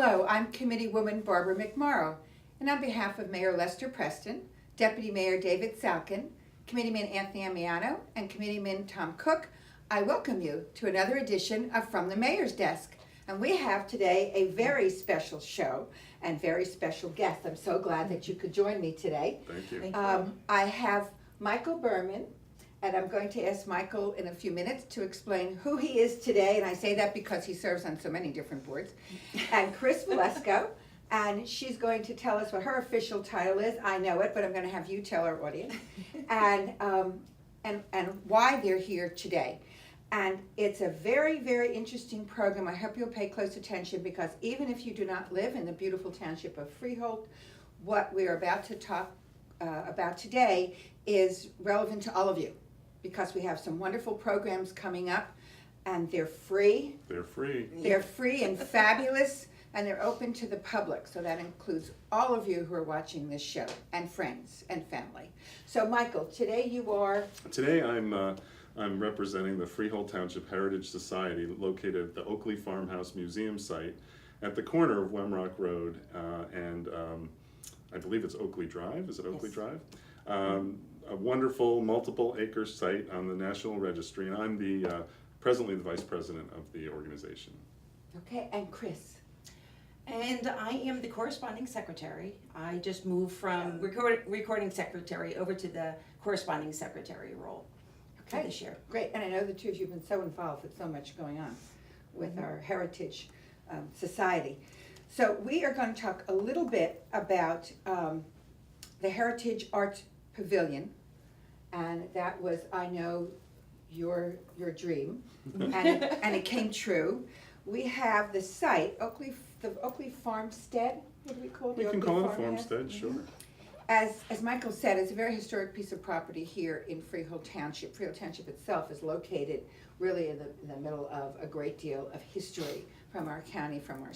Hello, I'm Committeewoman Barbara McMorrow, and on behalf of Mayor Lester Preston, Deputy Mayor David Salkin, Committeeman Anthony Amiano, and Committeeman Tom Cook, I welcome you to another edition of From the Mayor's Desk. And we have today a very special show and very special guest. I'm so glad that you could join me today. Thank you. I have Michael Berman, and I'm going to ask Michael in a few minutes to explain who he is today, and I say that because he serves on so many different boards, and Chris Valesco, and she's going to tell us what her official title is. I know it, but I'm going to have you tell our audience, and why they're here today. And it's a very, very interesting program. I hope you'll pay close attention, because even if you do not live in the beautiful township of Freehold, what we're about to talk about today is relevant to all of you, because we have some wonderful programs coming up, and they're free. They're free. They're free and fabulous, and they're open to the public. So that includes all of you who are watching this show, and friends and family. So Michael, today you are... Today I'm representing the Freehold Township Heritage Society, located at the Oakley Farmhouse Museum site at the corner of Wemrock Road and I believe it's Oakley Drive. Is it Oakley Drive? A wonderful multiple acre site on the National Registry, and I'm presently the vice president of the organization. Okay, and Chris? And I am the corresponding secretary. I just moved from recording secretary over to the corresponding secretary role for this year. Great, and I know the two of you have been so involved with so much going on with our Heritage Society. So we are going to talk a little bit about the Heritage Arts Pavilion, and that was, I know, your dream, and it came true. We have the site, the Oakley Farmstead. What do we call it? We can call it a farmstead, sure. As Michael said, it's a very historic piece of property here in Freehold Township. Freehold Township itself is located really in the middle of a great deal of history from our county, from our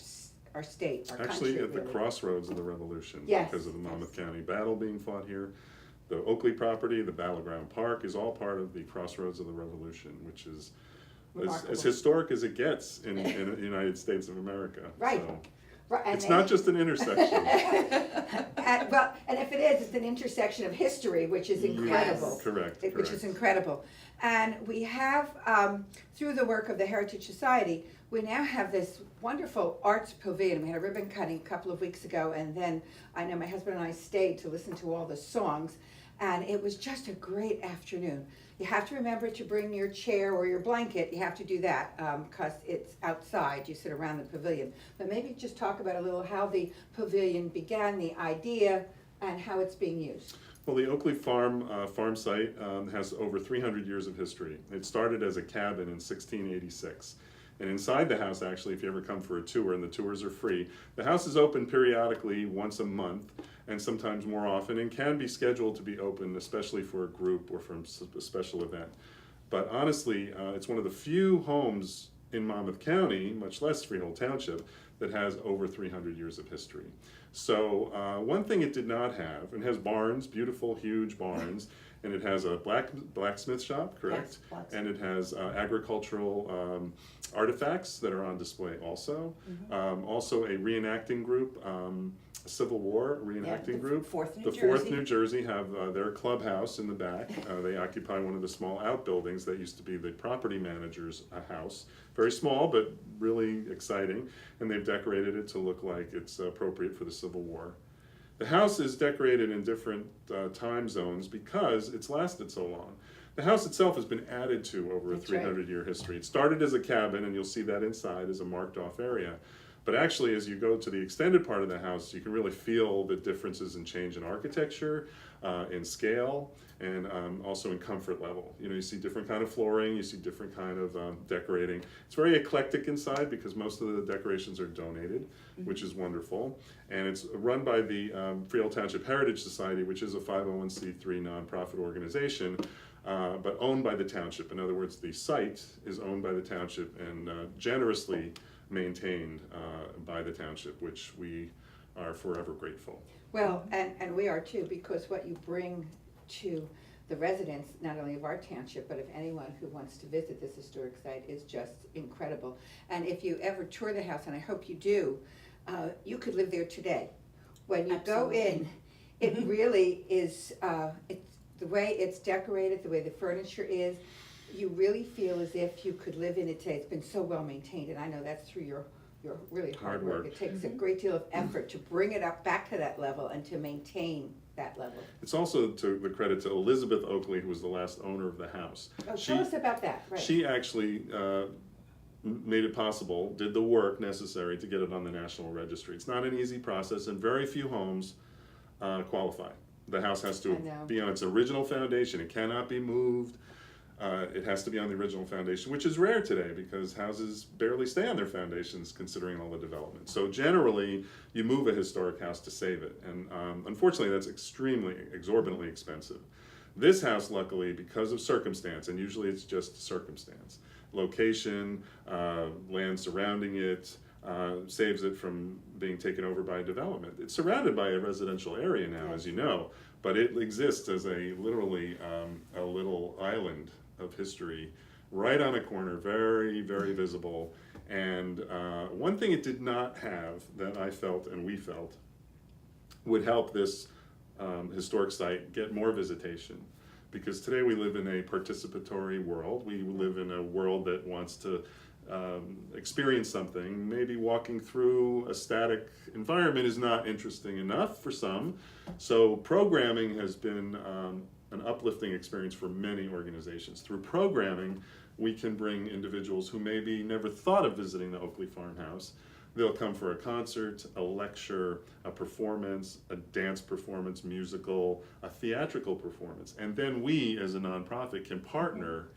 state, our Actually, country, at the really. crossroads of the Revolution, Yes. because of the Monmouth County battle being fought here. The Oakley property, the Battleground Park, is all part of the crossroads of the Revolution, which is as historic as it gets in the United States of America. Right. So Right, and it's not just an intersection. and if it is, it's an intersection of history, which is incredible. Yes. Correct. Which is incredible. And we have, through the work of the Heritage Society, we now have this wonderful arts pavilion. We had a ribbon cutting a couple of weeks ago, and then I know my husband and I stayed to listen to all the songs, and it was just a great afternoon. You have to remember to bring your chair or your blanket. You have to do that because it's outside. You sit around the pavilion. But maybe just talk about a little how the pavilion began, the idea, and how it's being used. Well, the Oakley farm site has over 300 years of history. It started as a cabin in 1686. And inside the house, actually, if you ever come for a tour, and the tours are free, the house is open periodically once a month, and sometimes more often, and can be scheduled to be open, especially for a group or for a special event. But honestly, it's one of the few homes in Monmouth County, much less Freehold Township, that has over 300 years of history. So one thing it did not have, and has barns, beautiful, huge barns, and it has a blacksmith shop, correct? Yes, and it has agricultural artifacts that are on display also. Also a reenacting group, a Civil War reenacting group. The 4th New Jersey have their clubhouse in the back. They occupy one of the small outbuildings that used to be the property manager's house. Very small, but really exciting. And they've decorated it to look like it's appropriate for the Civil War. The house is decorated in different time zones because it's lasted so long. The house itself has been added to over a 300-year history. It started as a cabin, and you'll see that inside is a marked off area. But actually, as you go to the extended part of the house, you can really feel the differences in change in architecture, in scale, and also in comfort level. You know, you see different kind of flooring, you see different kind of decorating. It's very eclectic inside because most of the decorations are donated, which is wonderful. And it's run by the Freehold Township Heritage Society, which is a 501c3 nonprofit organization, but owned by the township. In other words, the site is owned by the township and generously maintained by the township, which we are forever grateful. Well, and we are too, because what you bring to the residents, not only of our township, but of anyone who wants to visit this historic site, is just incredible. And if you ever tour the house, and I hope you do, you could live there today. When you go in, it really is, it's the way it's decorated, the way the furniture is, you really feel as if you could live in it today. It's been so well maintained, and I know that's through your really hard work. It takes a great deal of effort to bring it up back to that level and to maintain that level. It's also to the credit to Elizabeth Oakley, who was the last owner of the house. Oh, tell us about that. Right. She actually made it possible, did the work necessary to get it on the National Registry. It's not an easy process, and very few homes qualify. The house has to be on its original foundation. It cannot be moved. It has to be on the original foundation, which is rare today because houses barely stay on their foundations considering all the development. So generally, you move a historic house to save it. And unfortunately, that's extremely, exorbitantly expensive. This house, luckily, because of circumstance, and usually it's just circumstance, location, land surrounding it, saves it from being taken over by development. It's surrounded by a residential area now, as you know, but it exists as literally a little island of history right on a corner, very, very visible. And one thing it did not have that I felt and we felt would help this historic site get more visitation. Because today we live in a participatory world. We live in a world that wants to experience something. Maybe walking through a static environment is not interesting enough for some. So programming has been an uplifting experience for many organizations. Through programming, we can bring individuals who maybe never thought of visiting the Oakley Farmhouse. They'll come for a concert, a lecture, a performance, a dance performance, musical, a theatrical performance. And then we, as a nonprofit, can partner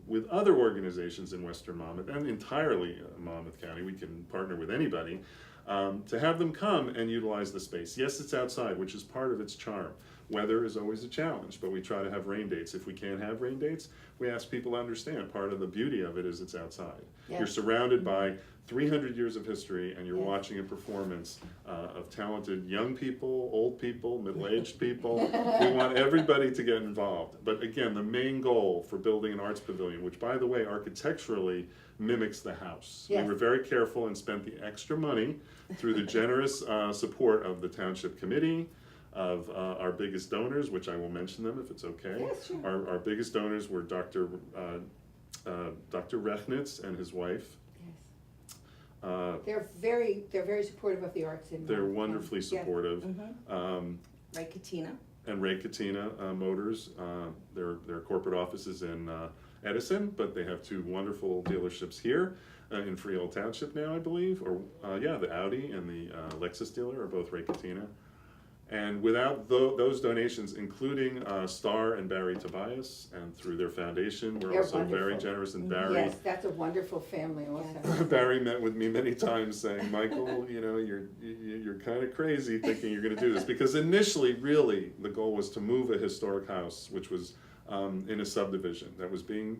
with other organizations in Western Monmouth and entirely Monmouth County. We can partner with anybody to have them come and utilize the space. Yes, it's outside, which is part of its charm. Weather is always a challenge, but we try to have rain dates. If we can't have rain dates, we ask people to understand part of the beauty of it is it's outside. Yes. You're surrounded by 300 years of history, and you're watching a performance of talented young people, old people, middle-aged people. We want everybody to get involved. But again, the main goal for building an arts pavilion, which by the way, architecturally mimics the house. Yes. We were very careful and spent the extra money through the generous support of the Township Committee, of our biggest donors, which I will mention them if it's okay. Yes, sure. Our biggest donors were Dr. Rechnitz and his wife. Yes. They're very supportive of the arts. They're wonderfully supportive. Yes. Ray Katina. And Ray Katina Motors. Their corporate office is in Edison, but they have two wonderful dealerships here in Freehold Township now, I believe. Or the Audi and the Lexus dealer are both Ray Katina. And without those donations, including Star and Barry Tobias, and through their foundation, we're also very generous. And Barry, yes, that's a wonderful family also. Barry met with me many times saying, Michael, you're kind of crazy thinking you're going to do this, because initially, really, the goal was to move a historic house, which was in a subdivision that was being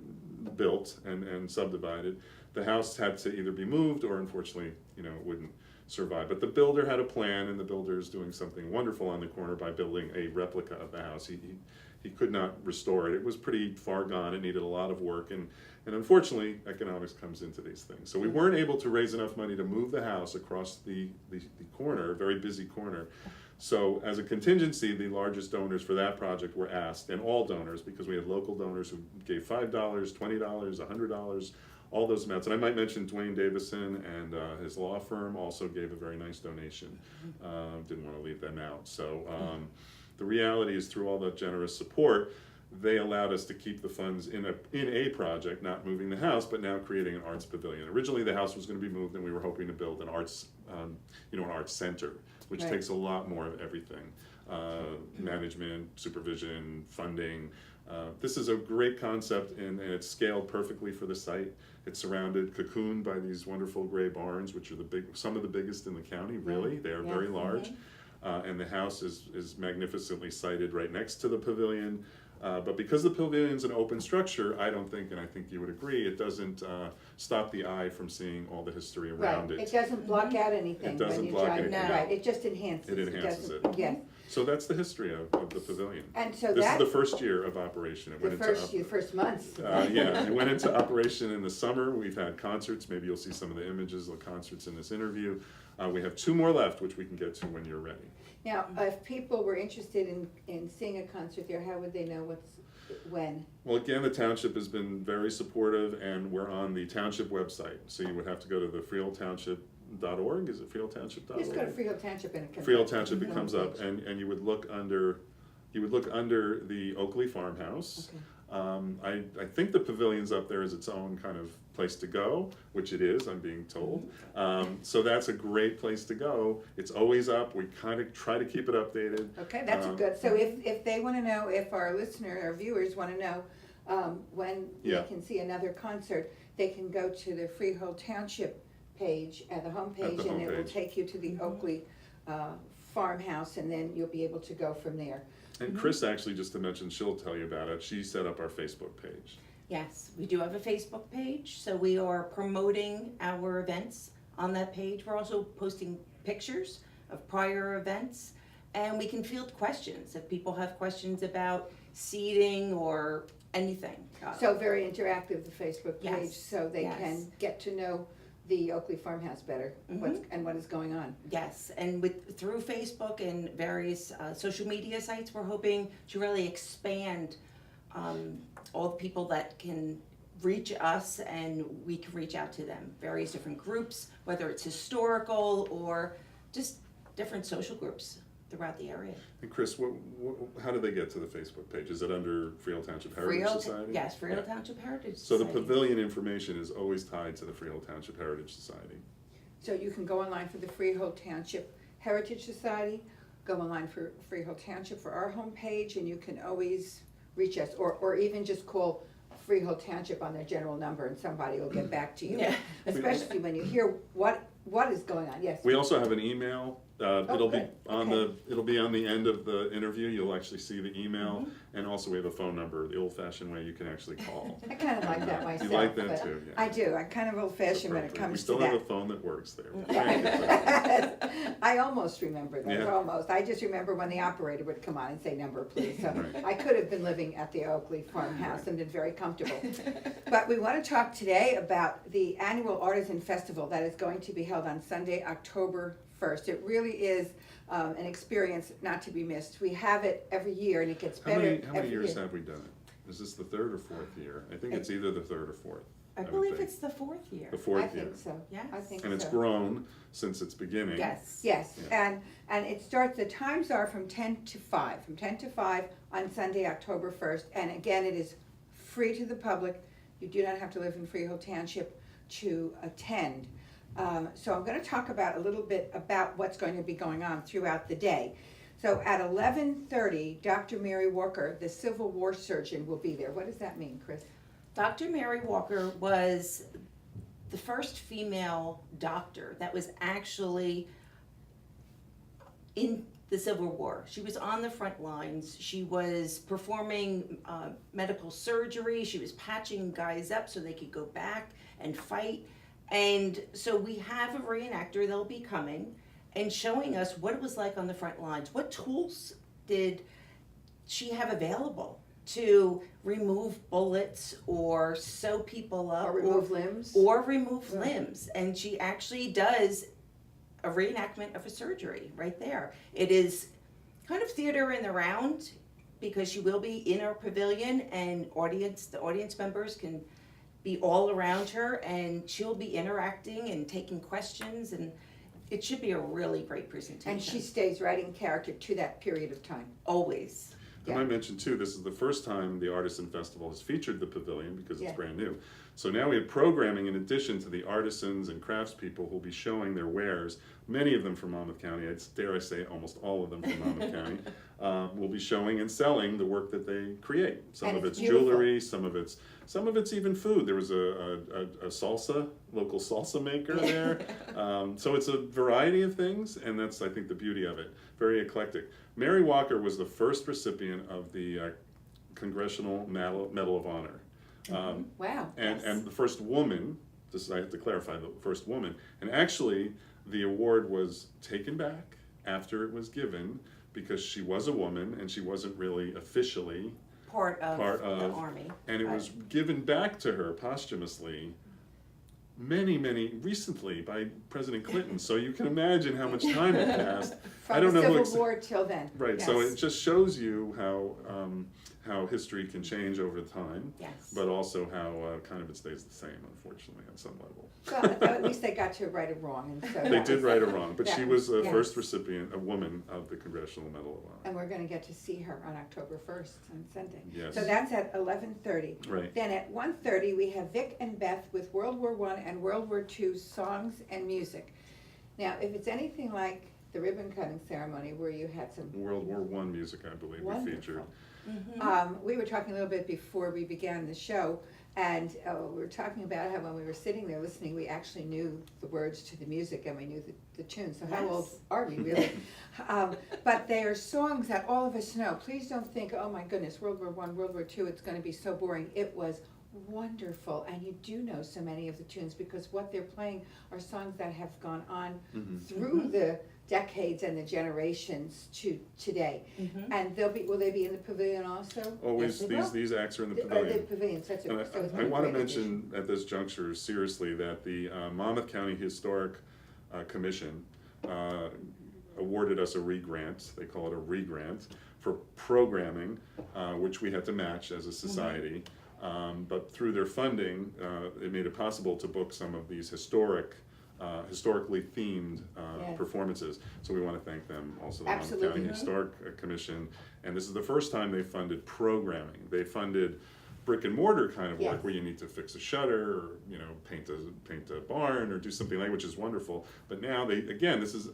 built and subdivided. The house had to either be moved or, unfortunately, it wouldn't survive. But the builder had a plan, and the builder is doing something wonderful on the corner by building a replica of the house. He could not restore it. It was pretty far gone. It needed a lot of work, and unfortunately, economics comes into these things. So we weren't able to raise enough money to move the house across the corner, a very busy corner. So as a contingency, the largest donors for that project were asked, and all donors, because we had local donors who gave $5, $20, $100, all those amounts. And I might mention Dwayne Davison and his law firm also gave a very nice donation. Didn't want to leave them out. So the reality is, through all that generous support, they allowed us to keep the funds in a project, not moving the house, but now creating an arts pavilion. Originally, the house was going to be moved, and we were hoping to build an arts, an arts center, which takes a lot more of everything: management, supervision, funding. This is a great concept, and it's scaled perfectly for the site. It's surrounded, cocooned by these wonderful gray barns, which are some of the biggest in the county, really. They are very large. And the house is magnificently sited right next to the pavilion. But because the pavilion's an open structure, I don't think, and I think you would agree, it doesn't stop the eye from seeing all the history around it. It doesn't block out anything. It doesn't block anything. No. Right, it just enhances. It enhances it. Yes. So that's the history of the pavilion. And so this is the first year of operation. It went the first months. It went into operation in the summer. We've had concerts. Maybe you'll see some of the images of concerts in this interview. We have 2 more left, which we can get to when you're ready. Now, if people were interested in seeing a concert there, how would they know when? Well, again, the township has been very supportive, and we're on the township website. So you would have to go to the freeholdtownship.org. Is it freeholdtownship.org? Just go to Freehold Township and it comes up. Freehold Township, it Mhm. comes up, and you would look under the Oakley Farmhouse. Okay. I think the pavilion's up there as its own kind of place to go, which it is, I'm being told. So that's a great place to go. It's always up. We kind of try to keep it updated. Okay, that's good. So if they want to know, if our listener, our viewers want to know when Yeah. they can see another concert, they can go to the Freehold Township page at the homepage, and it will homepage. take you to the Oakley farmhouse, and then you'll be able to go from there. And Chris, actually, just to mention, she'll tell you about it. She set up our Facebook page. Yes, we do have a Facebook page, so we are promoting our events on that page. We're also posting pictures of prior events, and we can field questions if people have questions about seating or anything. So very interactive, the Facebook page, Yes, so they yes. can get to know the Oakley Farmhouse better, and what is going on. Yes, and through Facebook and various social media sites, we're hoping to really expand all the people that can reach us, and we can reach out to them. Various different groups, whether it's historical or just different social groups throughout the area. And Chris, how do they get to the Facebook page? Is it under Freehold Township Heritage Society? Yes, Freehold Yeah. Township Heritage So Society. the pavilion information is always tied to the Freehold Township Heritage Society. So you can go online for the Freehold Township Heritage Society, go online for Freehold Township for our homepage, and you can always reach us, or even just call Freehold Township on their general number, and somebody will get back to you. Yeah. Especially when you hear what is going on, yes. We also have an email. It'll be good. on Okay. it'll be on the end of the interview. You'll actually see the email, and also we have a phone number, the old-fashioned way you can actually call. I kind of like that myself. You like that but too, yeah. I do, I'm kind of old-fashioned when it Appropriate. comes We to still that. have a phone that works there. I almost remember that, Yeah. almost. I just remember when the operator would come on and say, number please. So Right. I could have been living at the Oakley Farmhouse and been very comfortable. But we want to talk today about the annual Artisan Festival that is going to be held on Sunday, October 1st. It really is an experience not to be missed. We have it every year, and it gets How better many every years year. have we done it? Is this the 3rd or 4th year? I think it's either the 3rd or 4th. I would believe think. it's the 4th year. The 4th I year. think so. Yes. I think And it's so. grown since its beginning. Yes. Yes, Yeah. and it starts, the times are from 10 to 5, on Sunday, October 1st. And again, it is free to the public. You do not have to live in Freehold Township to attend. So I'm going to talk about a little bit about what's going to be going on throughout the day. So at 11:30, Dr. Mary Walker, the Civil War surgeon, will be there. What does that mean, Chris? Dr. Mary Walker was the first female doctor that was actually in the Civil War. She was on the front lines. She was performing medical surgery. She was patching guys up so they could go back and fight. And so we have a reenactor that'll be coming and showing us what it was like on the front lines. What tools did she have available to remove bullets or sew people up Or remove limbs? or remove Right. limbs? And she actually does a reenactment of a surgery right there. It is kind of theater in the round because she will be in our pavilion, and the audience members can be all around her, and she'll be interacting and taking questions, and it should be a really great presentation. And she stays right in character to that period of time. always. And I mentioned too, this is the first time the Artisan Festival has featured the pavilion because it's Yeah. brand new. So now we have programming in addition to the artisans and craftspeople who'll be showing their wares. Many of them from Monmouth County, dare I say almost all of them from Monmouth County, will be showing and selling the work that they create. Some And of it's it's beautiful. jewelry, some of it's even food. There was a local salsa maker there. So it's a variety of things, and that's, I think, the beauty of it. Very eclectic. Mary Walker was the first recipient of the Congressional Medal of Honor. Wow. And the first woman, I have to clarify, the first woman. And actually, the award was taken back after it was given because she was a woman and she wasn't really officially Part of Part the of- Army. and it was given back to her posthumously recently by President Clinton. So you can imagine how much time had passed. I From don't the know who Civil War till then. Right, so Yes. it just shows you how history can change over time, Yes. but also how kind of it stays the same, unfortunately, on some level. Well, at least they got to right or wrong, and so. They that did was- right or wrong, but she that was the yes. first recipient, a woman, of the Congressional Medal of Honor. And we're gonna get to see her on October 1st on Sunday. Yes. So that's at 11:30. Right. Then at 1:30, we have Vic and Beth with World War I and World War II songs and music. Now, if it's anything like the ribbon cutting ceremony where you had some World War I music, I believe, we featured. wonderful. Mhm. We were talking a little bit before we began the show, and we were talking about how when we were sitting there listening, we actually knew the words to the music and we knew the tune. So how old Yes. are we really? But they are songs that all of us know. Please don't think, oh my goodness, World War I, World War II, it's going to be so boring. It was wonderful, and you do know so many of the tunes because what they're playing are songs that have gone on through Mhm. the decades and the generations to today. Mhm. And will they be in the pavilion also? Always, Yes, they will. these acts are in the The pavilion. pavilions, that's And it. So it's I a want to great addition. mention at this juncture seriously that the Monmouth County Historic Commission awarded us a re-grant, they call it a re-grant, for programming, which we had to match as a society. But through their funding, it made it possible to book some of these historically themed Yes. performances. So we want to thank them, also the Monmouth Absolutely. County Historic Commission. And this is the first time they funded programming. They funded brick and mortar kind of work Yes. where you need to fix a shutter or, you know, paint a barn or do something like, which is wonderful. But now this is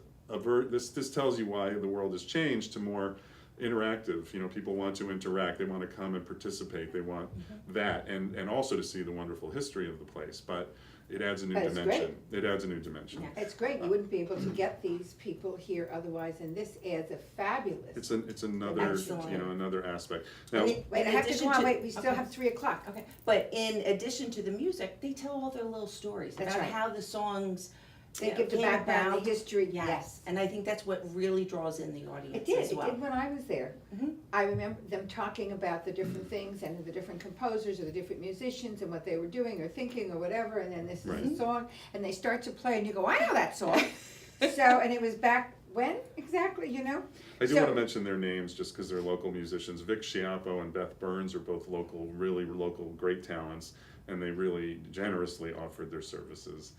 this tells you why the world has changed to more interactive. You know, people want to interact, they want to come and participate, they want that, and also to see the wonderful history of the place. But it adds a new But it's dimension. It adds a new dimension. Yeah. It's great, you wouldn't be able to get these people here otherwise, and this adds a fabulous. It's another, Excellent. you know, another aspect. Now, And it- Wait, I in have to addition go on, to- wait, we still okay. have 3:00. Okay, but in addition to the music, they tell all their little stories That's about right. how the songs They you know, give the came background, the about. history, Yes, yes. and I think that's what really draws in the audience It did, as it well. did when I was there. Mhm. I remember them talking about the different things and the different composers or the different musicians and what they were doing or thinking or whatever, and then this is Right. the song, and they start to play and you go, I know that song. So, and it was back when exactly, you know? I do So- want to mention their names just because they're local musicians. Vic Schiappo and Beth Burns are both really local, great talents, and they really generously offered their services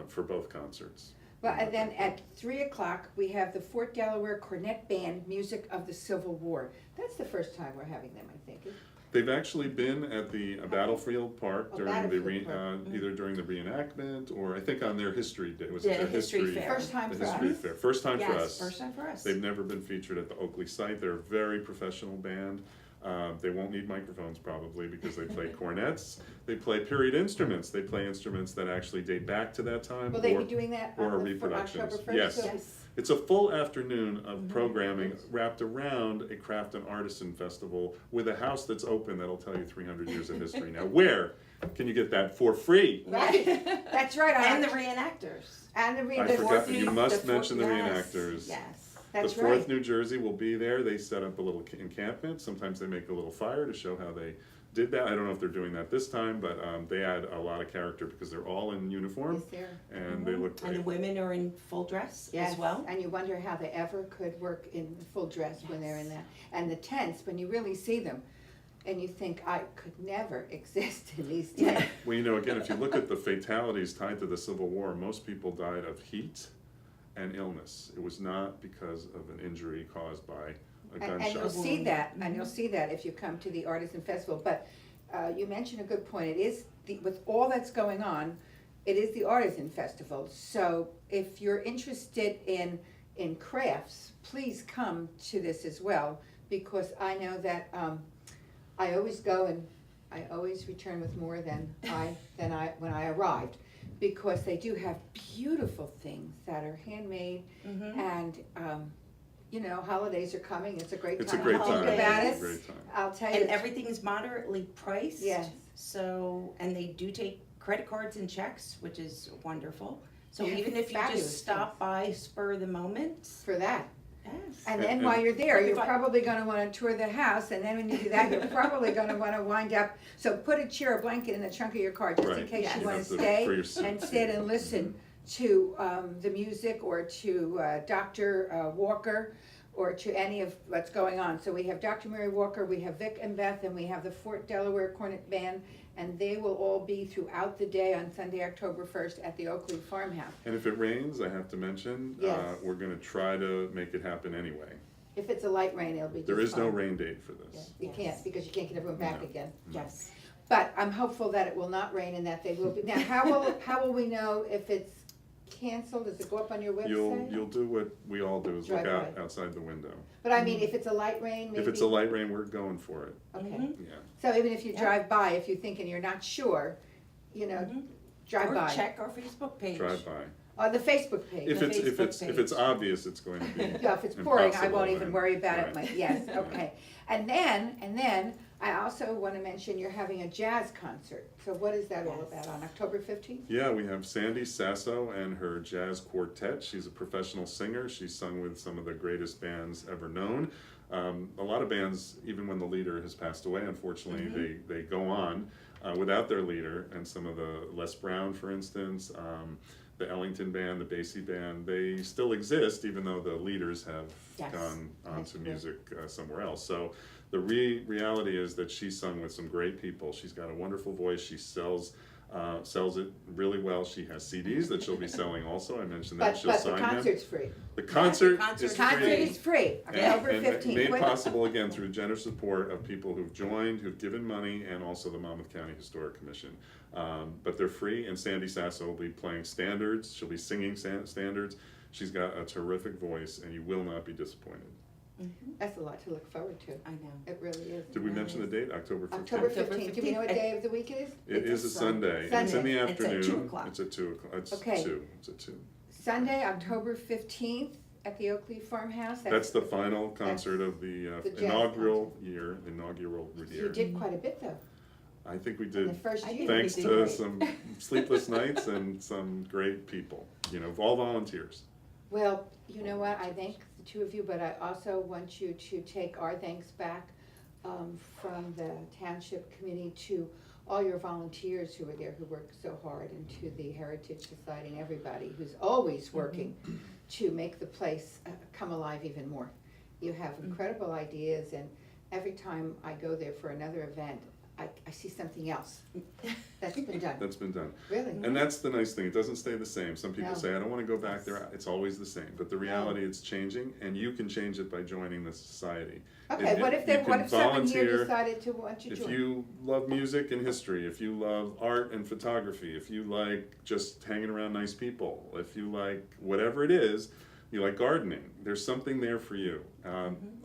for both concerts. Well, and then at 3:00, we have the Fort Delaware Cornet Band, Music of the Civil War. That's the first time we're having them, I think. They've actually been at the Battlefield Park Oh, during Battlefield Park. either during the reenactment or I think on their history day. Was it Yeah, their history fair. First time The for history us. fair. First time for Yes, us. first time for us. They've never been featured at the Oakley site. They're a very professional band. They won't need microphones probably because they play cornets. They play period instruments. They play instruments that actually date back to that time. Will they or- be doing that or on the reproductions. October 1st? Yes. So- Yes. It's a full afternoon of programming wrapped around a craft and artisan festival with a house that's open that'll tell you 300 years of history. Now, where can you get that for free? Right, that's right. And the reenactors. And the I the forgot, fourth- you must The mention the yes, reenactors. Yes. That's The 4th right. New Jersey will be there. They set up a little encampment. Sometimes they make a little fire to show how they did that. I don't know if they're doing that this time, but they add a lot of character because they're all in uniform Is there? and they look And the great. women are in full dress Yes, as well. and you wonder how they ever could work in full dress when they're in that. And the tents, when you really see them, and you think, I could never exist in these tents. Well, you know, again, if you look at the fatalities tied to the Civil War, most people died of heat and illness. It was not because of an injury caused by a And you'll gunshot. see that, and you'll see that if you come to the Artisan Festival. But you mentioned a good point. It is, with all that's going on, it is the Artisan Festival. So if you're interested in crafts, please come to this as well, because I know that I always go and I always return with more than when I arrived, because they do have beautiful things that are handmade, and you know, holidays are coming. It's a great It's a time great to time. think about It's it. a great time. I'll tell you, And everything is moderately priced. Yes. So, and they do take credit cards and checks, which is wonderful. So They have even if you fabulous just stop by spur of the moment, for that. Yes. And then And- while you're there, If you're I- probably gonna wanna tour the house, and then when you do that, you're probably gonna wanna wind up, so put a chair or blanket in the trunk of your car, just in Right. case Yes. you You wanna have to- stay for your seat. and sit and listen to, the music, or to, Dr. Walker, or to any of what's going on. So we have Dr. Mary Walker, we have Vic and Beth, and we have the Fort Delaware Cornet Band, and they will all be throughout the day on Sunday, October 1st at the Oakley Farmhouse. And if it rains, I have to mention, Yes. we're gonna try to make it happen anyway. If it's a light rain, it'll be just There is no fine. rain date for this. You can't, because you can't get everyone back No. again. Yes. But I'm hopeful that it will not rain and that they will be. Now, how will we know if it's canceled? Does it go up on your website? You'll do what we all do, is look Drive out by. outside the window. But I mean, if it's a light rain, maybe. If it's a light rain, we're going for it, Okay. Mhm. yeah. So even if you Yeah. drive by, if you're thinking you're not sure, you know, Mhm. drive Or by. check our Facebook page. Drive by. On the Facebook page. If The it's Facebook page. obvious, it's going to be Yeah, if it's pouring, I impossible, won't even then- worry about it. right. Yes, okay. And then, I also wanna mention you're having a jazz concert. So what is that all Yes. about, on October 15th? Yeah, we have Sandy Sasso and her jazz quartet. She's a professional singer. She's sung with some of the greatest bands ever known. A lot of bands, even when the leader has passed away, unfortunately, they go on without their leader. And some of the Les Brown, for instance, the Ellington Band, the Basie Band, they still exist, even though the leaders have Yes. gone on That's to good. music somewhere else. So the reality is that she's sung with some great people. She's got a wonderful voice. She sells it really well. She has CDs that she'll be selling also. I mentioned that. But She'll the sign them. concert's free. The concert concert is is Concert free. is free, October And 15th. made When- possible again through generous support of people who've joined, who've given money, and also the Monmouth County Historic Commission. But they're free, and Sandy Sasso will be playing standards. She'll be singing standards. She's got a terrific voice, and you will not be disappointed. That's a lot to look forward to. I know. It really is. Did we mention the date? October 15th? October October 15th. Do we know what 15th. day of the week it is? It is a It's a Sunday. It's in Sunday. the It's at afternoon. 2 o'clock. It's at 2 o'clock. It's Okay. 2. It's at 2. Sunday, October 15th at the Oakley Farmhouse. That's the final concert of the the jazz inaugural year. Inaugural You year. did quite a bit though, I think we in the did. first I year. think we Thanks did to great. some sleepless nights and some great people, all volunteers. Well, you know what, I thank the two of you, but I also want you to take our thanks back from the Township Committee to all your volunteers who were there, who worked so hard, and to the Heritage Society and everybody who's always working to make the place come alive even more. You have incredible ideas, and every time I go there for another event, I see something else that's been done, That's been done. really. And that's the nice thing, it doesn't stay the same. Some people No. say, I don't wanna go back there, it's always the same. But the reality, it's changing, and you can change it by joining the society. Okay, what if you can someone here volunteer. decided to want to If join? you love music and history, if you love art and photography, if you like just hanging around nice people, if you like whatever it is, you like gardening, there's something there for you.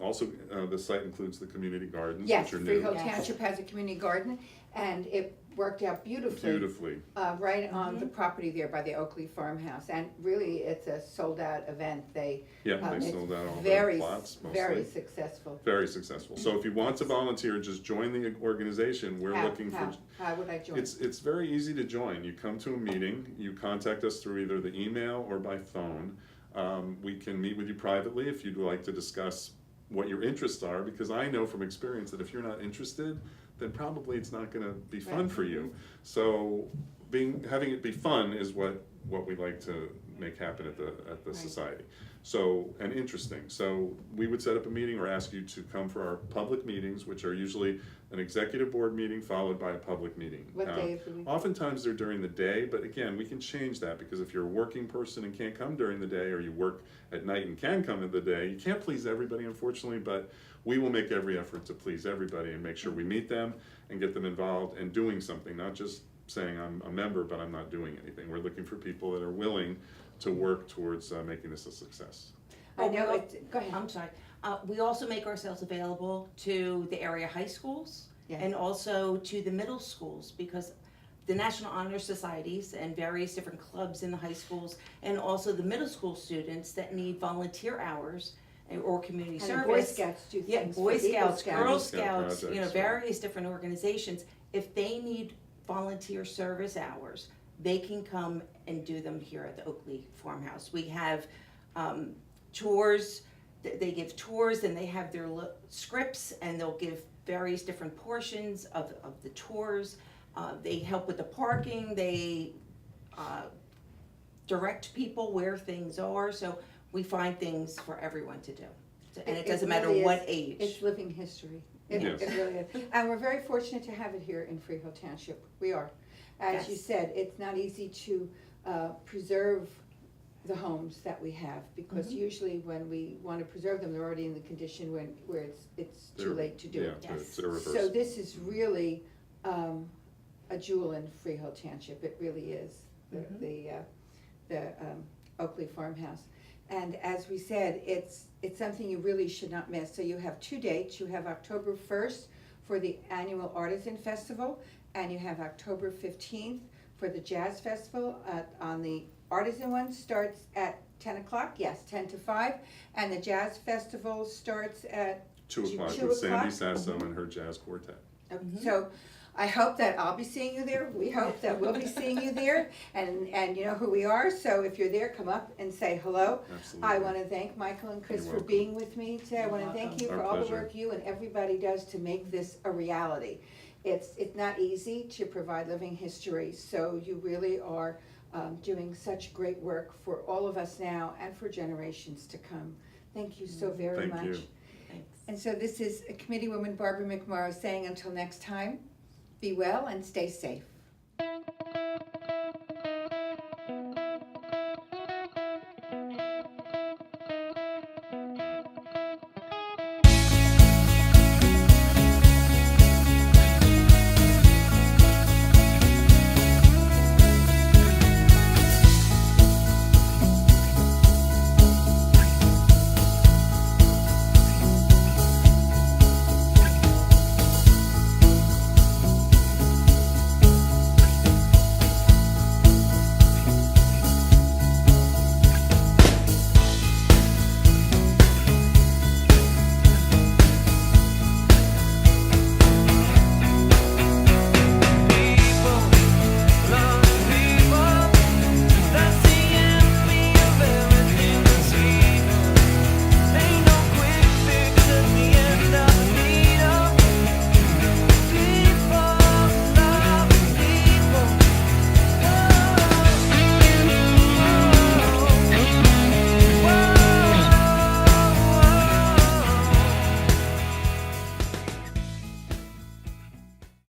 Also, the site includes the community gardens, Yes, which are new. Freehold Yes. Township has a community garden, and it worked out beautifully. Beautifully. Right on the property there by the Oakley Farmhouse, and really, it's a sold-out event. They, Yeah, it's they sold out all very, the plots very mostly. successful. Very successful. So if you want to volunteer, just join the organization. We're looking for. How would I join? It's very easy to join. You come to a meeting, you contact us through either the email or by phone. We can meet with you privately if you'd like to discuss what your interests are, because I know from experience that if you're not interested, then probably it's not gonna be fun Right. for you. So having it be fun is what we like to make happen at the Right. society. So, and interesting. So we would set up a meeting or ask you to come for our public meetings, which are usually an executive board meeting followed by a public meeting. What day of the week? Oftentimes they're during the day, but again, we can change that, because if you're a working person and can't come during the day, or you work at night and can come in the day, you can't please everybody, unfortunately, but we will make every effort to please everybody and make sure we meet them and get them involved and doing something, not just saying I'm a member but I'm not doing anything. We're looking for people that are willing to work towards making this a success. I know, go ahead. I'm sorry. We also make ourselves available to the area high schools Yes. and also to the middle schools, because the National Honor Societies and various different clubs in the high schools, and also the middle school students that need volunteer hours or community And the service. Boy Scouts do Yeah, things. Boy for Eagle Scouts, Girl Scout Scouts, projects, various different organizations. If they need volunteer service hours, they can come and do them here at the Oakley Farmhouse. We have tours they give tours, and they have their scripts, and they'll give various different portions of the tours. They help with the parking, they direct people where things are, so we find things for everyone to do. And it doesn't matter really is. what age. It's living history. It Yes. really is. And we're very fortunate to have it here in Freehold Township. We are. As you Yes. said, it's not easy to preserve the homes that we have, because Mhm. usually when we want to preserve them, they're already in the condition where it's too They're- late to do it. Yeah, it's Yes. irreversible. So this is really a jewel in Freehold Township. It really is, Mhm. the Oakley Farmhouse. And as we said, it's something you really should not miss. So you have 2 dates. You have October 1st for the annual Artisan Festival, and you have October 15th for the Jazz Festival. On the Artisan one starts at 10 o'clock, yes, 10 to 5, and the Jazz Festival starts at 2 o'clock 2 with Sandy o'clock? Sasso and her jazz quartet. So I hope that I'll be seeing you there. We hope that we'll be seeing you there, and you know who we are. So if you're there, come up and say hello. Absolutely. I want to thank Michael and Chris You're for welcome. being with me today. I You're want to thank you welcome. for Our all the pleasure. work you and everybody does to make this a reality. It's not easy to provide living history, so you really are doing such great work for all of us now and for generations to come. Thank you so very Thank much. you. Thanks. And so this is Committeewoman Barbara McMorrow saying until next time, be well and stay safe.